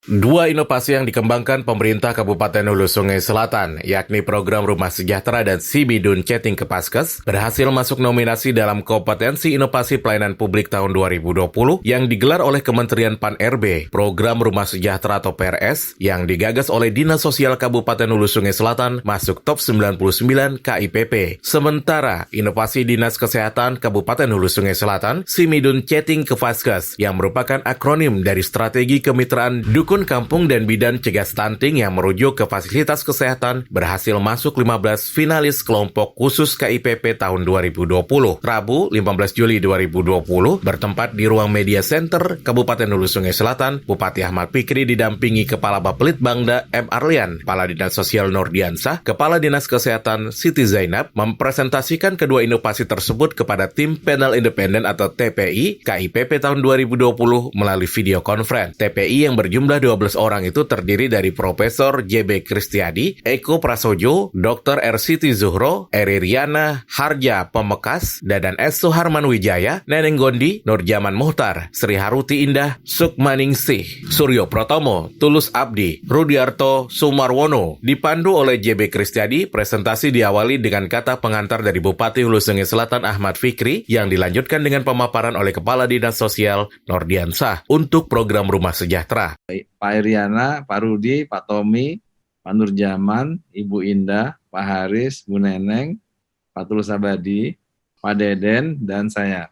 Dua inovasi yang dikembangkan pemerintah Kabupaten Hulu Sungai Selatan, yakni program Rumah Sejahtera dan Simidun Ceting Kepaskes, berhasil masuk nominasi dalam kompetensi inovasi pelayanan publik tahun 2020 yang digelar oleh Kementerian Pan-RB. Program Rumah Sejahtera atau PRS yang digagas oleh Dinas Sosial Kabupaten Hulu Sungai Selatan masuk top 99 KIPP. Sementara inovasi Dinas Kesehatan Kabupaten Hulu Sungai Selatan, Simidun Ceting Kepaskes, yang merupakan akronim dari strategi kemitraan Dukun Kampung dan Bidan Cegah Stunting yang merujuk ke fasilitas kesehatan, berhasil masuk 15 finalis kelompok khusus KIPP tahun 2020. Rabu, 15 Juli 2020, bertempat di Ruang Media Center Kabupaten Hulu Sungai Selatan, Bupati Ahmad Fikri didampingi Kepala Bapelitbangda M. Arlian, Kepala Dinas Sosial Nurdiansah, Kepala Dinas Kesehatan Siti Zainab, mempresentasikan kedua inovasi tersebut kepada tim panel independen atau TPI KIPP tahun 2020 melalui video conference. TPI yang berjumlah 12 orang itu terdiri dari Profesor JB Kristiadi, Eko Prasojo, Dr. R. Siti Zuhro, Eri Riana, Harja Pemekas, Dadan S. Suharman Wijaya, Neneng Gondi, Nurjaman Muhtar, Sri Haruti Indah, Sukmaningsih, Suryo Protomo, Tulus Abdi, Rudiarto Sumarwono. Dipandu oleh JB Kristiadi, presentasi diawali dengan kata pengantar dari Bupati Hulu Sungai Selatan Ahmad Fikri yang dilanjutkan dengan pemaparan oleh Kepala Dinas Sosial Nurdiansah untuk program Rumah Sejahtera. Pak Iriana, Pak Rudi, Pak Tommy, Pak Nurjaman, Ibu Indah, Pak Haris, Bu Neneng, Pak Tulus Abadi, Pak Deden, dan saya.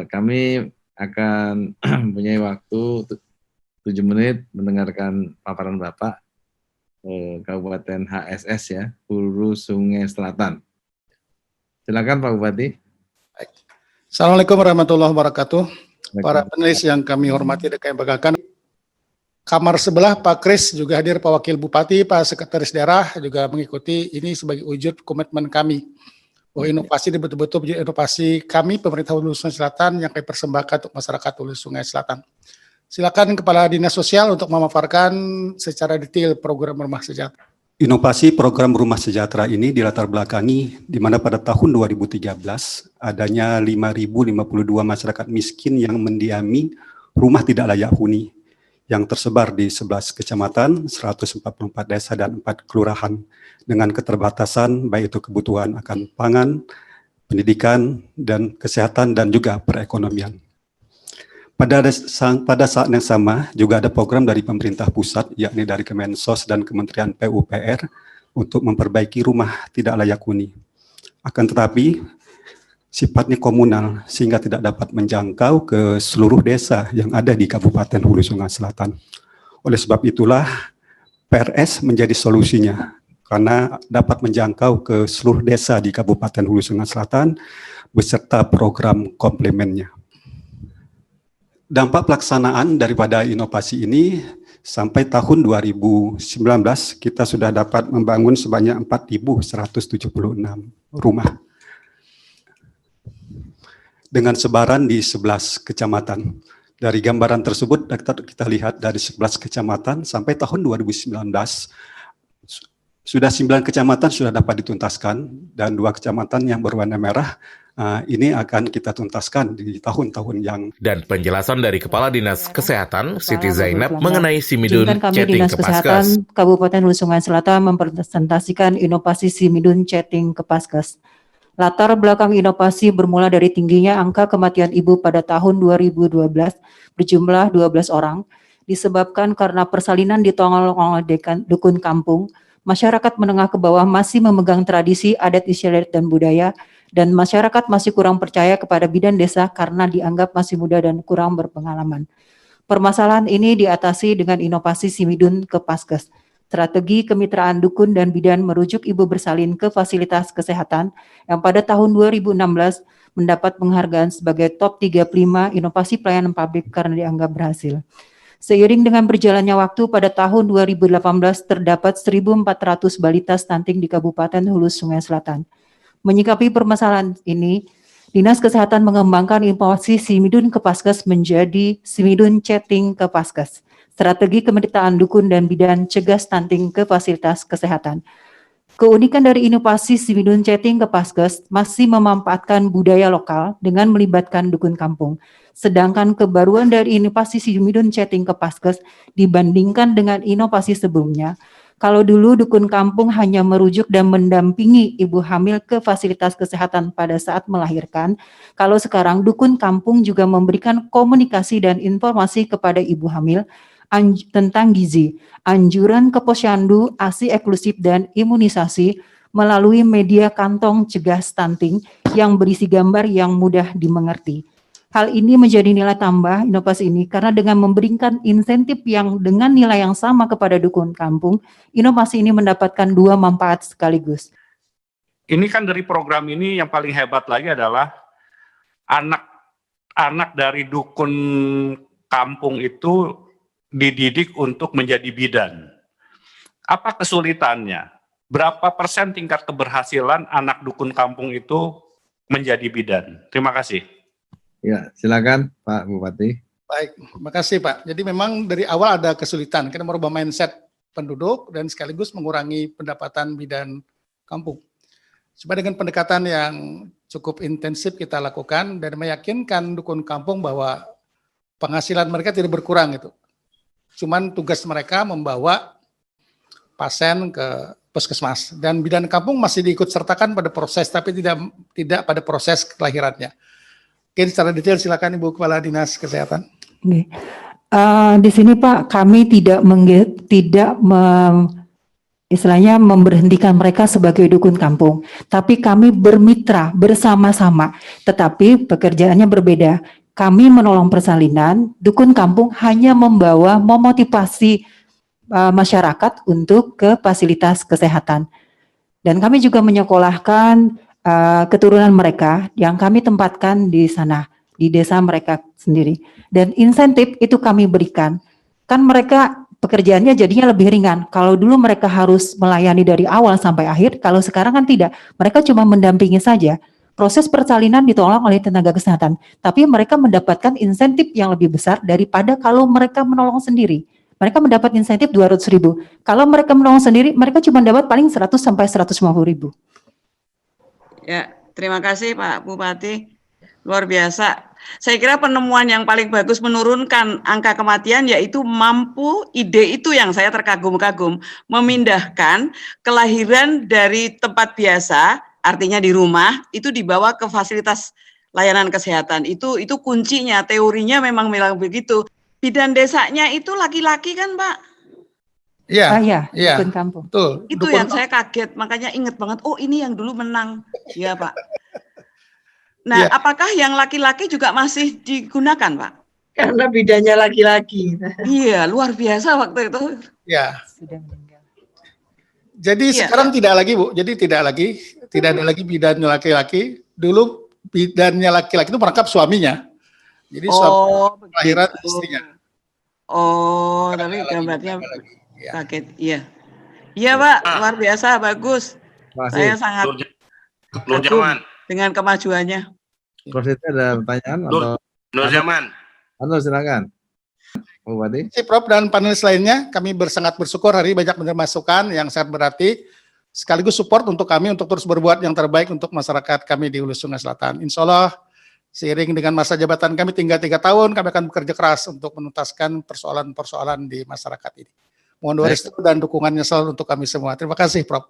Kami akan mempunyai waktu 7 menit mendengarkan paparan Bapak Kabupaten HSS ya, Hulu Sungai Selatan. Silakan Pak Bupati. Assalamualaikum warahmatullahi wabarakatuh. Para penulis yang kami hormati dan kami banggakan. Kamar sebelah Pak Kris juga hadir, Pak Wakil Bupati, Pak Sekretaris Daerah juga mengikuti. Ini sebagai wujud komitmen kami bahwa inovasi ini betul-betul menjadi inovasi kami pemerintah Hulu Sungai Selatan yang kami persembahkan untuk masyarakat Hulu Sungai Selatan. Silakan Kepala Dinas Sosial untuk memaparkan secara detail program Rumah Sejahtera. Inovasi program Rumah Sejahtera ini dilatar belakangi di mana pada tahun 2013 adanya 5.052 masyarakat miskin yang mendiami rumah tidak layak huni yang tersebar di 11 kecamatan, 144 desa, dan 4 kelurahan dengan keterbatasan baik itu kebutuhan akan pangan, pendidikan, dan kesehatan, dan juga perekonomian. Pada saat yang sama juga ada program dari pemerintah pusat, yakni dari Kemensos dan Kementerian PUPR untuk memperbaiki rumah tidak layak huni. Akan tetapi, sifatnya komunal sehingga tidak dapat menjangkau ke seluruh desa yang ada di Kabupaten Hulu Sungai Selatan. Oleh sebab itulah PRS menjadi solusinya karena dapat menjangkau ke seluruh desa di Kabupaten Hulu Sungai Selatan beserta program komplemennya. Dampak pelaksanaan daripada inovasi ini sampai tahun 2019 kita sudah dapat membangun sebanyak 4.176 rumah dengan sebaran di 11 kecamatan. Dari gambaran tersebut kita lihat dari 11 kecamatan sampai tahun 2019 sudah 9 kecamatan sudah dapat dituntaskan dan 2 kecamatan yang berwarna merah ini akan kita tuntaskan di tahun-tahun yang. Dan penjelasan dari Kepala Dinas Kesehatan Siti Zainab mengenai Simidun Ceting Dinas Kesehatan Kepaskes. Kabupaten Hulu Sungai Selatan mempresentasikan inovasi Simidun Ceting Kepaskes. Latar belakang inovasi bermula dari tingginya angka kematian ibu pada tahun 2012 berjumlah 12 orang, disebabkan karena persalinan di tongol-tongol dukun kampung, masyarakat menengah ke bawah masih memegang tradisi adat istiadat dan budaya, dan masyarakat masih kurang percaya kepada bidan desa karena dianggap masih muda dan kurang berpengalaman. Permasalahan ini diatasi dengan inovasi Simidun Kepaskes. Strategi kemitraan dukun dan bidan merujuk ibu bersalin ke fasilitas kesehatan yang pada tahun 2016 mendapat penghargaan sebagai top 35 inovasi pelayanan publik karena dianggap berhasil. Seiring dengan berjalannya waktu, pada tahun 2018 terdapat 1.400 balita stunting di Kabupaten Hulu Sungai Selatan. Menyikapi permasalahan ini, Dinas Kesehatan mengembangkan inovasi Simidun Kepaskes menjadi Simidun Ceting Kepaskes. Strategi kemitraan dukun dan bidan cegah stunting ke fasilitas kesehatan. Keunikan dari inovasi Simidun Chatting Kepaskes masih memanfaatkan budaya lokal dengan melibatkan dukun kampung. Sedangkan kebaruan dari inovasi Simidun Chatting Kepaskes dibandingkan dengan inovasi sebelumnya, kalau dulu dukun kampung hanya merujuk dan mendampingi ibu hamil ke fasilitas kesehatan pada saat melahirkan, kalau sekarang dukun kampung juga memberikan komunikasi dan informasi kepada ibu hamil tentang gizi, anjuran ke posyandu, ASI eksklusif dan imunisasi melalui media kantong cegah stunting yang berisi gambar yang mudah dimengerti. Hal ini menjadi nilai tambah inovasi ini karena dengan memberikan insentif yang dengan nilai yang sama kepada dukun kampung, inovasi ini mendapatkan dua manfaat sekaligus. Ini kan dari program ini yang paling hebat lagi adalah anak-anak dari dukun kampung itu dididik untuk menjadi bidan. Apa kesulitannya? Berapa persen tingkat keberhasilan anak dukun kampung itu menjadi bidan? Terima kasih. Ya, silakan Pak Bupati. Baik, terima kasih Pak. Jadi memang dari awal ada kesulitan, kita merubah mindset penduduk dan sekaligus mengurangi pendapatan bidan kampung. Supaya dengan pendekatan yang cukup intensif kita lakukan dan meyakinkan dukun kampung bahwa penghasilan mereka tidak berkurang itu. Cuman tugas mereka membawa pasien ke puskesmas dan bidan kampung masih diikut sertakan pada proses tapi tidak pada proses kelahirannya. Oke, secara detail silakan Ibu Kepala Dinas Kesehatan. Oke. Di sini Pak, kami tidak istilahnya memberhentikan mereka sebagai dukun kampung, tapi kami bermitra bersama-sama, tetapi pekerjaannya berbeda. Kami menolong persalinan, dukun kampung hanya memotivasi masyarakat untuk ke fasilitas kesehatan. Dan kami juga menyekolahkan keturunan mereka yang kami tempatkan di sana, di desa mereka sendiri. Dan insentif itu kami berikan. Kan mereka pekerjaannya jadinya lebih ringan. Kalau dulu mereka harus melayani dari awal sampai akhir, kalau sekarang kan tidak. Mereka cuma mendampingi saja. Proses persalinan ditolong oleh tenaga kesehatan, tapi mereka mendapatkan insentif yang lebih besar daripada kalau mereka menolong sendiri. Mereka mendapat insentif 200.000. Kalau mereka menolong sendiri, mereka cuma dapat paling 100 sampai 150.000. Ya, terima kasih Pak Bupati. Luar biasa. Saya kira penemuan yang paling bagus menurunkan angka kematian yaitu ide itu yang saya terkagum-kagum, memindahkan kelahiran dari tempat biasa, artinya di rumah, itu dibawa ke fasilitas layanan kesehatan. Itu kuncinya, teorinya memang bilang begitu. Bidan desanya itu laki-laki kan Pak? Iya, dukun kampung. betul. Itu yang saya kaget, makanya inget banget, oh ini yang dulu menang. Ya Pak. Nah, apakah yang laki-laki juga masih digunakan Pak? Karena bidannya laki-laki. Iya, luar biasa waktu itu. Ya. Sudah meninggal. Jadi sekarang tidak lagi Bu, jadi tidak ada lagi bidannya laki-laki. Dulu bidannya laki-laki itu merangkap suaminya. Jadi suami kelahiran istrinya. Oh, tapi gambarnya kaget. Iya. Iya Pak, luar biasa, bagus. Saya sangat Nurjaman. Dengan kemajuannya. Proses ada pertanyaan atau Nurjaman. Silakan. Bupati. Prof dan panelis lainnya, kami sangat bersyukur hari ini banyak menerima masukan yang sangat berarti, sekaligus support untuk kami untuk terus berbuat yang terbaik untuk masyarakat kami di Hulu Sungai Selatan. Insya Allah, seiring dengan masa jabatan kami tinggal 3 tahun, kami akan bekerja keras untuk menuntaskan persoalan-persoalan di masyarakat ini. Mohon doa restu dan dukungannya selalu untuk kami semua. Terima kasih, Prof.